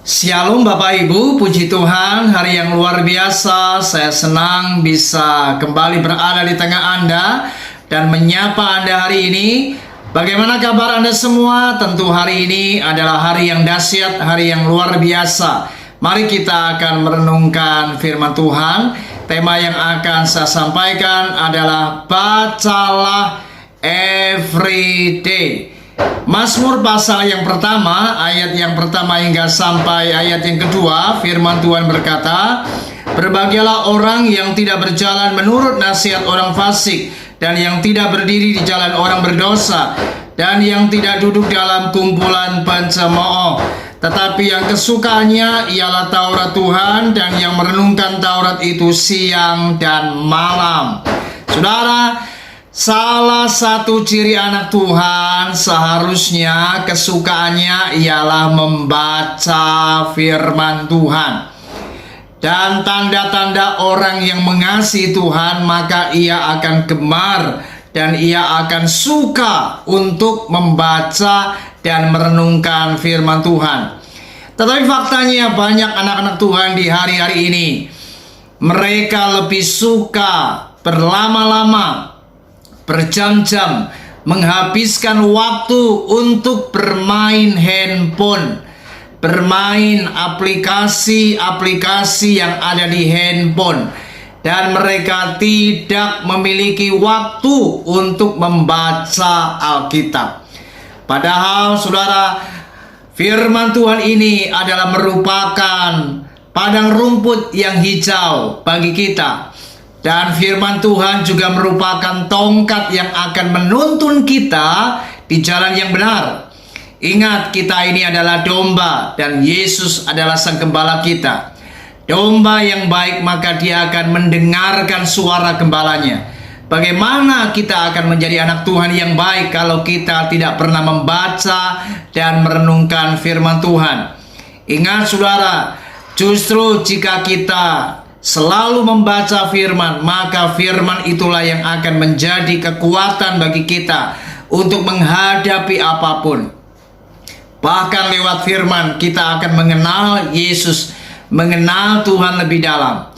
Shalom Bapak Ibu, puji Tuhan, hari yang luar biasa. Saya senang bisa kembali berada di tengah Anda dan menyapa Anda hari ini. Bagaimana kabar Anda semua? Tentu hari ini adalah hari yang dahsyat, hari yang luar biasa. Mari kita akan merenungkan firman Tuhan. Tema yang akan saya sampaikan adalah bacalah every day. Mazmur pasal yang pertama, ayat yang pertama hingga sampai ayat yang kedua, firman Tuhan berkata, "Berbahagialah orang yang tidak berjalan menurut nasihat orang fasik, dan yang tidak berdiri di jalan orang berdosa, dan yang tidak duduk dalam kumpulan pencemooh, tetapi yang kesukaannya ialah Taurat Tuhan, dan yang merenungkan Taurat itu siang dan malam." Saudara, salah satu ciri anak Tuhan seharusnya kesukaannya ialah membaca firman Tuhan. Dan tanda-tanda orang yang mengasihi Tuhan, maka ia akan gemar dan ia akan suka untuk membaca dan merenungkan firman Tuhan. Tetapi faktanya banyak anak-anak Tuhan di hari-hari ini, mereka lebih suka berlama-lama, berjam-jam menghabiskan waktu untuk bermain handphone, bermain aplikasi-aplikasi yang ada di handphone, dan mereka tidak memiliki waktu untuk membaca Alkitab. Padahal saudara, firman Tuhan ini adalah merupakan padang rumput yang hijau bagi kita. Dan firman Tuhan juga merupakan tongkat yang akan menuntun kita di jalan yang benar. Ingat, kita ini adalah domba dan Yesus adalah sang gembala kita. Domba yang baik maka dia akan mendengarkan suara gembalanya. Bagaimana kita akan menjadi anak Tuhan yang baik kalau kita tidak pernah membaca dan merenungkan firman Tuhan? Ingat saudara, justru jika kita selalu membaca firman, maka firman itulah yang akan menjadi kekuatan bagi kita untuk menghadapi apapun. Bahkan lewat firman kita akan mengenal Yesus, mengenal Tuhan lebih dalam.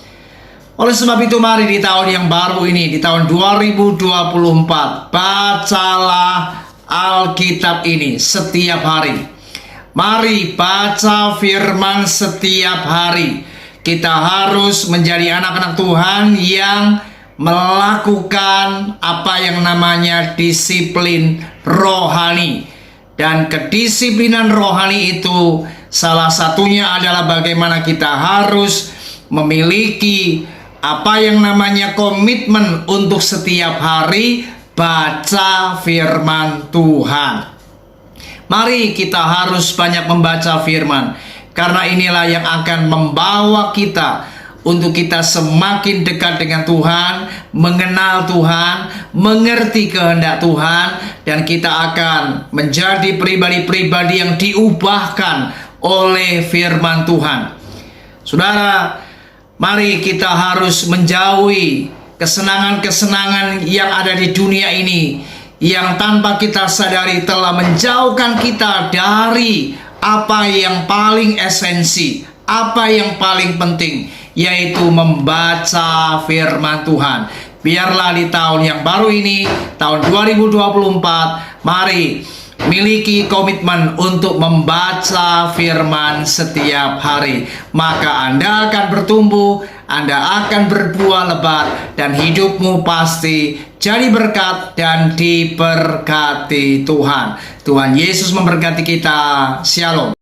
Oleh sebab itu mari di tahun yang baru ini, di tahun 2024, bacalah Alkitab ini setiap hari. Mari baca firman setiap hari. Kita harus menjadi anak-anak Tuhan yang melakukan apa yang namanya disiplin rohani. Dan kedisiplinan rohani itu salah satunya adalah bagaimana kita harus memiliki apa yang namanya komitmen untuk setiap hari baca firman Tuhan. Mari kita harus banyak membaca firman, karena inilah yang akan membawa kita untuk kita semakin dekat dengan Tuhan, mengenal Tuhan, mengerti kehendak Tuhan, dan kita akan menjadi pribadi-pribadi yang diubahkan oleh firman Tuhan. Saudara, mari kita harus menjauhi kesenangan-kesenangan yang ada di dunia ini, yang tanpa kita sadari telah menjauhkan kita dari apa yang paling esensi, apa yang paling penting, yaitu membaca firman Tuhan. Biarlah di tahun yang baru ini, tahun 2024, mari miliki komitmen untuk membaca firman setiap hari. Maka Anda akan bertumbuh, Anda akan berbuah lebat, dan hidupmu pasti jadi berkat dan diberkati Tuhan. Tuhan Yesus memberkati kita. Shalom.